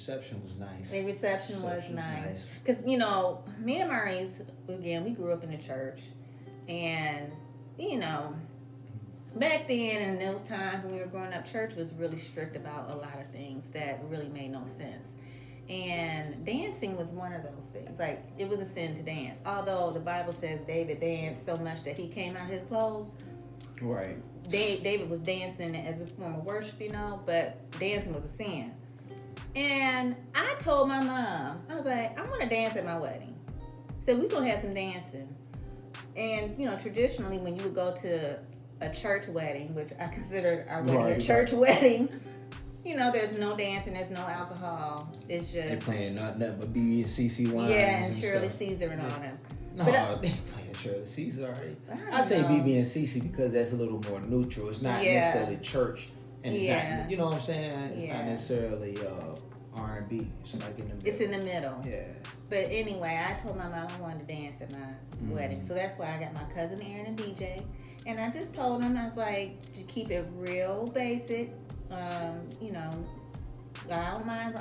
reception was nice. The reception was nice. Because, you know, me and Maurice, again, we grew up in the church. And, you know, back then in those times when we were growing up, church was really strict about a lot of things that really made no sense. And dancing was one of those things. Like, it was a sin to dance. Although the Bible says David danced so much that he came out of his clothes. Right. David was dancing as a form of worship, you know, but dancing was a sin. And I told my mom, I was like, I want to dance at my wedding. So we're going to have some dancing. And, you know, traditionally when you would go to a church wedding, which I considered our wedding a church wedding, you know, there's no dancing, there's no alcohol. It's just... They're playing nothing but BB and CC wines. Yeah, and Shirley Caesar and all them. No, they playing Shirley Caesar already. I say BB and CC because that's a little more neutral. It's not necessarily church. And it's not, you know what I'm saying? It's not necessarily R&B. It's like in the middle. It's in the middle. Yeah. But anyway, I told my mom I wanted to dance at my wedding. So that's why I got my cousin Aaron and DJ. And I just told him, I was like, to keep it real basic. You know, I don't mind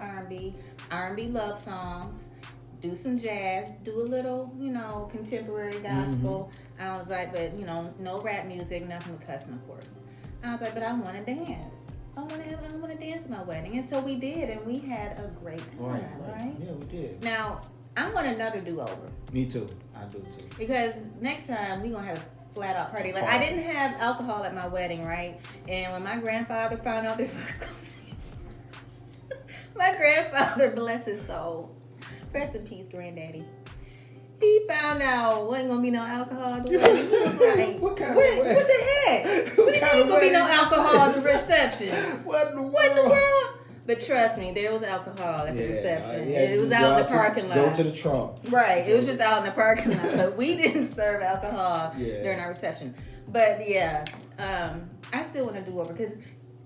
R&B love songs. Do some jazz, do a little, you know, contemporary gospel. I was like, but, you know, no rap music, nothing with cussing, of course. I was like, but I want to dance. I want to dance at my wedding. And so we did, and we had a great time, right? Yeah, we did. Now, I want another do-over. Me too. I do too. Because next time, we're going to have a flat-out party. Like, I didn't have alcohol at my wedding, right? And when my grandfather found out, my grandfather, bless his soul, rest in peace, granddaddy. He found out wasn't gonna be no alcohol at the wedding. He was like, what the heck? What ain't gonna be no alcohol at the reception? What in the world? But trust me, there was alcohol at the reception. Yeah, it was out in the parking lot. Go to the trunk. Right. It was just out in the parking lot. But we didn't serve alcohol during our reception. But yeah, I still want to do over because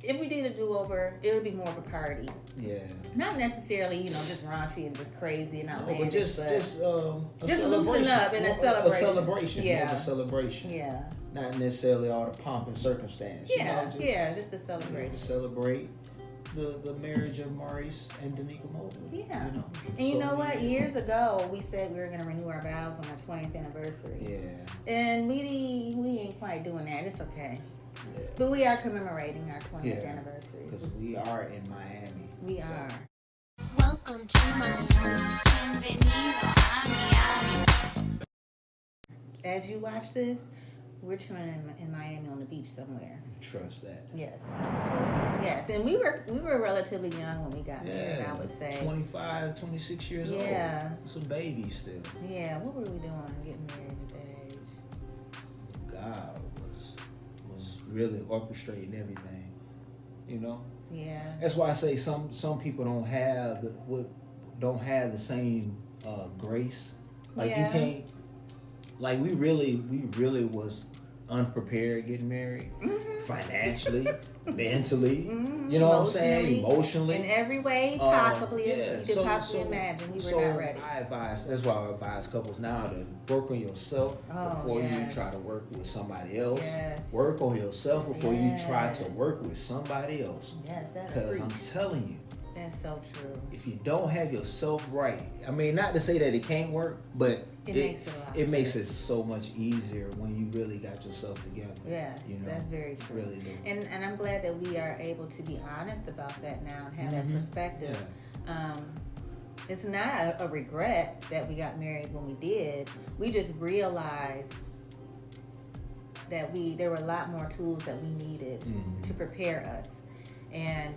if we did a do-over, it would be more of a party. Yeah. Not necessarily, you know, just raunchy and just crazy and outlandish. But just loosen up in a celebration. A celebration. Yeah. More of a celebration. Yeah. Not necessarily all the pomp and circumstance. Yeah. You know, just a celebration. To celebrate the marriage of Maurice and Danica Mobley. Yeah. You know? And you know what? Years ago, we said we were going to renew our vows on our 20th anniversary. Yeah. And we ain't quite doing that. It's okay. Yeah. But we are commemorating our 20th anniversary. Because we are in Miami. We are. Welcome to Miami. Bienvenido a Miami. As you watch this, we're chilling in Miami on the beach somewhere. Trust that. Yes. Yes. And we were relatively young when we got married, I would say. 25, 26 years old. Yeah. Some babies still. Yeah. What were we doing getting married at that age? God was really orchestrating everything. You know? Yeah. That's why I say some people don't have the same grace. Like you can't. Like we really was unprepared getting married, financially, mentally. You know what I'm saying? Emotionally, in every way possibly you could possibly imagine. We were not ready. That's why I advise couples now to work on yourself before you try to work with somebody else. Yes. Work on yourself before you try to work with somebody else. Yes, that's because I'm telling you. That's so true. If you don't have yourself right, I mean, not to say that it can't work, but it makes it so much easier when you really got yourself together. Yes, you know? That's very true. Really do. And I'm glad that we are able to be honest about that now and have that perspective. Yeah. It's not a regret that we got married when we did. We just realized that there were a lot more tools that we needed to prepare us. And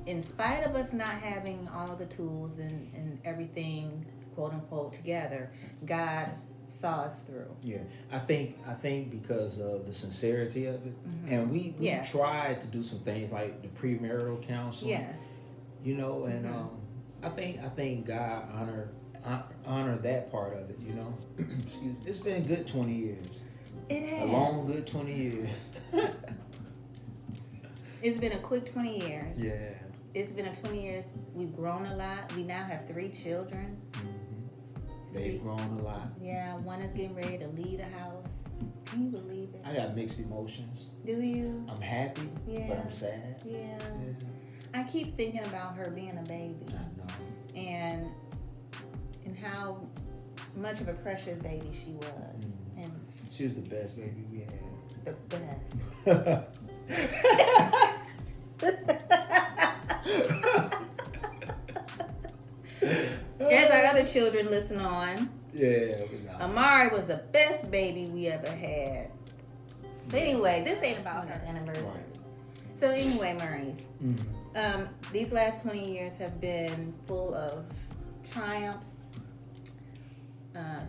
in spite of us not having all the tools and everything, quote unquote, together, God saw us through. Yeah, I think because of the sincerity of it, and we tried to do some things like the premarital counseling. Yes. You know, and I think God honored that part of it. You know, excuse me. It's been a good 20 years. It has. A long good 20 years. It's been a quick 20 years. Yeah. It's been a 20 years. We've grown a lot. We now have 3 children. They've grown a lot. Yeah, one is getting ready to leave the house. Can you believe it? I got mixed emotions. Do you? I'm happy, Yeah. but I'm sad. Yeah. I keep thinking about her being a baby. I know. and how much of a precious baby she was. And she was the best baby we had. the best. As our other children listen on, Amari was the best baby we ever had. But anyway, this ain't about her anniversary. Right. So anyway, Maurice, these last 20 years have been full of triumphs,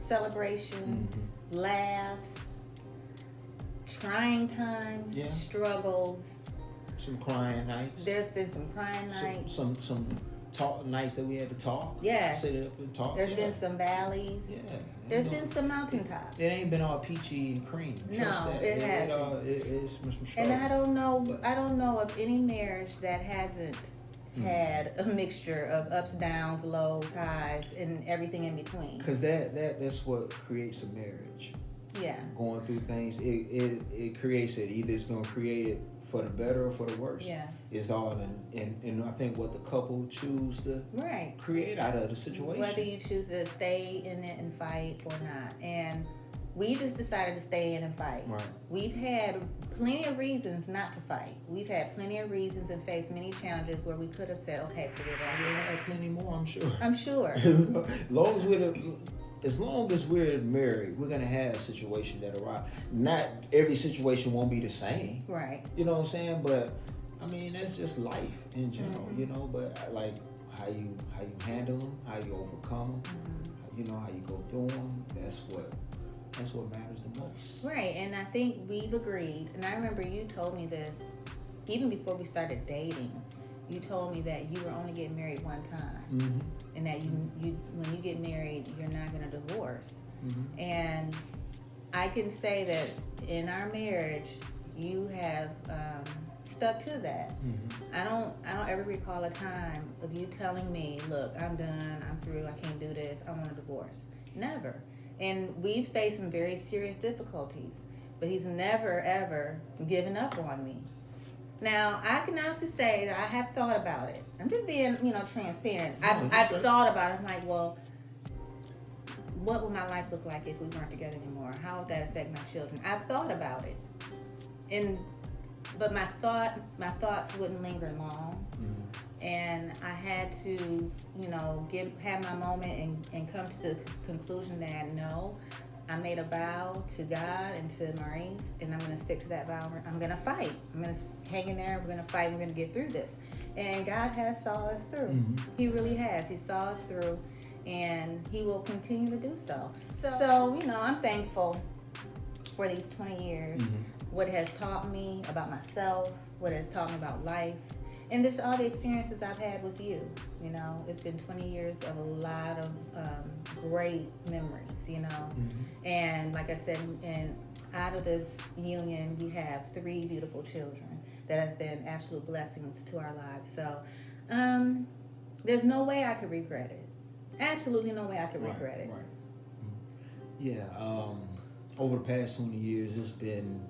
celebrations, laughs, trying times, struggles. Some crying nights. There's been some crying nights. Some talk nights that we had to talk. Yeah. Sit up and talk. There's been some valleys. Yeah. There's been some mountaintops. It ain't been all peachy and cream. No, it hasn't. It's some and I don't know of any marriage that hasn't had a mixture of ups, downs, lows, highs, and everything in between. Because that's what creates a marriage. Yeah. Going through things, it creates it. Either it's going to create it for the better or for the worse. Yeah. It's all in I think what the couple choose to create out of the situation. Whether you choose to stay in it and fight or not. And we just decided to stay in and fight. Right. We've had plenty of reasons not to fight. We've had plenty of reasons and faced many challenges where we could have said, okay, forget it. We'll have plenty more, I'm sure. I'm sure. As long as we're married, we're gonna have situations that arise. Not every situation won't be the same. Right. You know what I'm saying? But I mean, that's just life in general. You know. But like how you handle them, how you overcome them. You know, how you go through them. That's what matters the most. Right. And I think we've agreed. And I remember you told me this even before we started dating. You told me that you were only getting married one time, and that you when you get married, you're not going to divorce. And I can say that in our marriage, you have stuck to that. I don't ever recall a time of you telling me, "Look, I'm done. I'm through. I can't do this. I want a divorce." Never. And we've faced some very serious difficulties, but he's never ever given up on me. Now, I can honestly say that I have thought about it. I'm just being, transparent. I've thought about it. I'm like, well, what would my life look like if we weren't together anymore? How would that affect my children? I've thought about it. But my thoughts wouldn't linger long. And I had to, have my moment and come to the conclusion that no, I made a vow to God and to Maurice, and I'm going to stick to that vow. I'm going to fight. I'm going to hang in there. We're going to fight. We're going to get through this. And God has saw us through. He really has. He saw us through, and He will continue to do so. So I'm thankful for these 20 years, what it has taught me about myself, what it has taught me about life, and just all the experiences I've had with you. It's been 20 years of a lot of great memories, And like I said, and out of this union, we have 3 beautiful children that have been absolute blessings to our lives. So there's no way I could regret it. Absolutely no way I could regret it. Right. Yeah. Over the past 20 years, it's been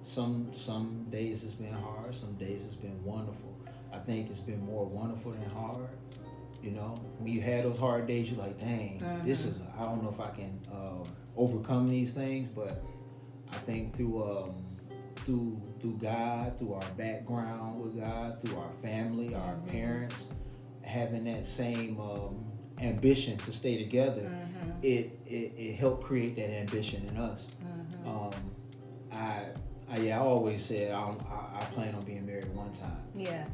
some days it's been hard, some days it's been wonderful. I think it's been more wonderful than hard. When you had those hard days, you're like, dang, I don't know if I can overcome these things, but I think through God, through our background with God, through our family, our parents, having that same ambition to stay together, it helped create that ambition in us. I always said I plan on being married one time. Yeah.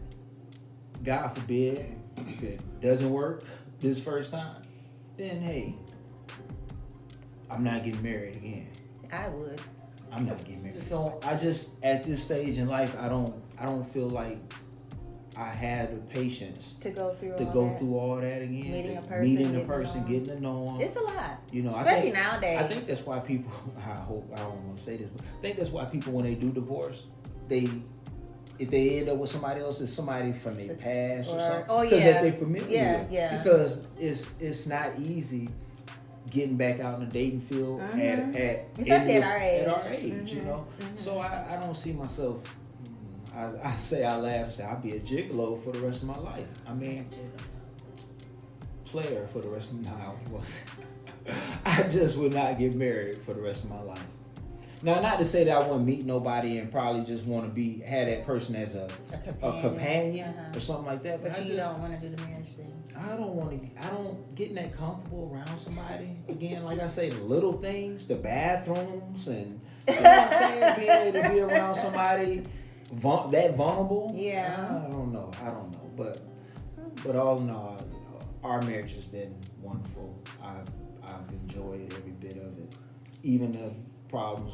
God forbid, if it doesn't work this first time, then hey, I'm not getting married again. I would. I'm not getting married. I just at this stage in life, I don't feel like I had the patience to go through all that again. Meeting a person, getting to know them. It's a lot. Especially nowadays. I think that's why people. I don't want to say this, but I think that's why people, when they do divorce, if they end up with somebody else, it's somebody from their past or something. Because that they're familiar with. Yeah. Because it's not easy getting back out in the dating field especially at our age. At our age, So I don't see myself. I laugh and say I'll be a gigolo for the rest of my life. I mean, player for the rest of my life. I was. I just would not get married for the rest of my life. Now, not to say that I wouldn't meet nobody and probably just want to have that person as a companion or something like that. But you don't want to do the marriage thing. I don't want to. I don't getting that comfortable around somebody again. Like I say, the little things, the bathrooms, and you know what I'm saying, being able to be around somebody that vulnerable. Yeah. I don't know. But all in all, our marriage has been wonderful. I've enjoyed every bit of it, even the problems,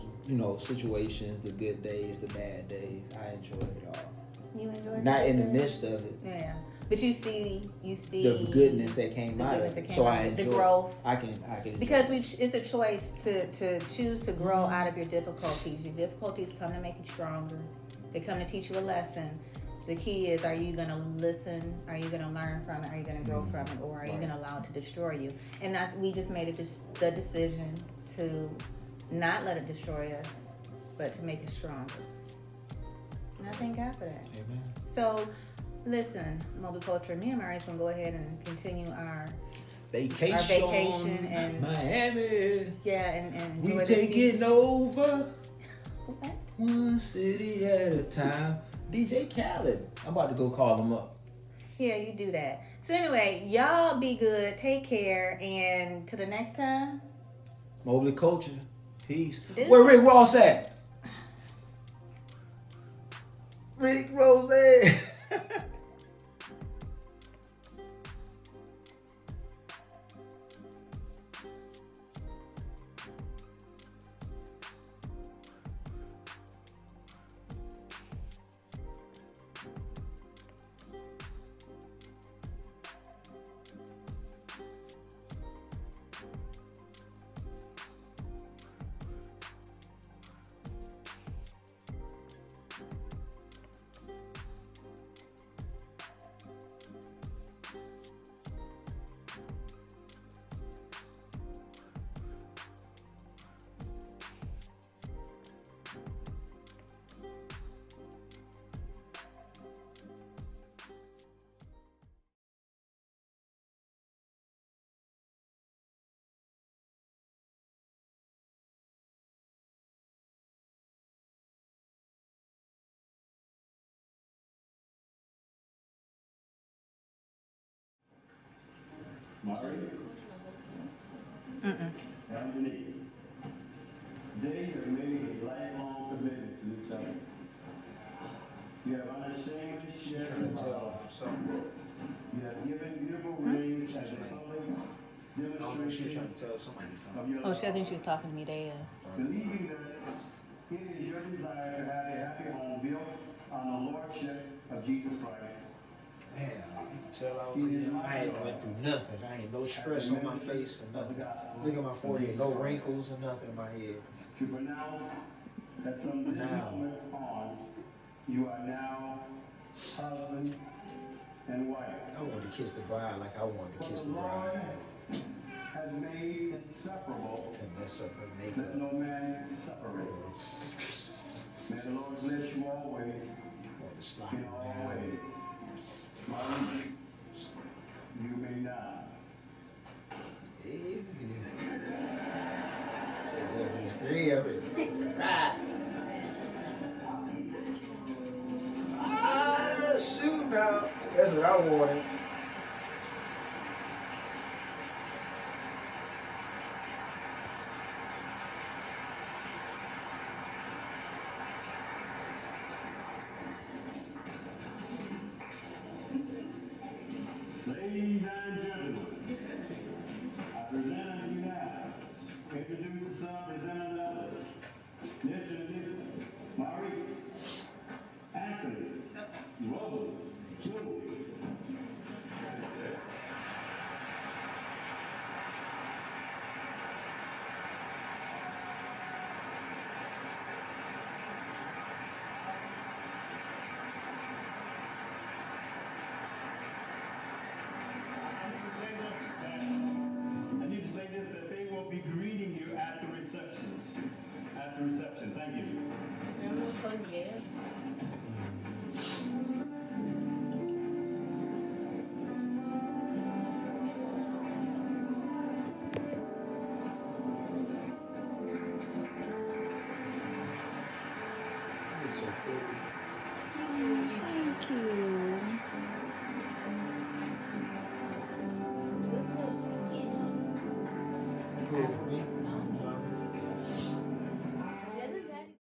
situations, the good days, the bad days. I enjoyed it all. You enjoyed it? Not in the midst of it. Yeah. But you see the goodness that came out of it. So I enjoy the growth. I can because it's a choice to choose to grow out of your difficulties. Your difficulties come to make you stronger. They come to teach you a lesson. The key is, are you going to listen? Are you going to learn from it? Are you going to grow from it? Or are you going to allow it to destroy you? And we just made the decision to not let it destroy us, but to make it stronger. And I thank God for that. Amen. So, listen, Mobley Culture, me and Maurice going to go ahead and continue our vacation in Miami. Yeah, and we taking over what? one city at a time. DJ Khaled. I'm about to go call him up. Yeah, you do that. So anyway, y'all be good. Take care. And till the next time. Mobley Culture. Peace. Where Rick Ross at? Rick Rose. Maurice and I. They have made a lifelong commitment to each other. You have unashamedly shared your love. You have given beautiful rings as a public demonstration of your love. I think she was talking to me there. Believing that it is your desire to have a happy home built on the Lordship of Jesus Christ. Man, you can tell I ain't went through nothing. I ain't no stress on my face or nothing. Look at my forehead, no wrinkles or nothing in my head. To pronounce that from this moment on, you are now husband and wife. I wanted to kiss the bride like I wanted to kiss the The Lord bride. has made inseparable Can mess up her that makeup. no man separate. May the Lord bless you always Want to slap in her all down. ways. Maurice, you may now. Hey, look at him. That devil's green. Right. Ah, shoot now. That's what I wanted. Ladies and gentlemen, I present unto you now, introduce some, present unto others. Introduce Maurice, Anthony, Mobley, Julie, It's so pretty. Thank you. You look so skinny. Who, me?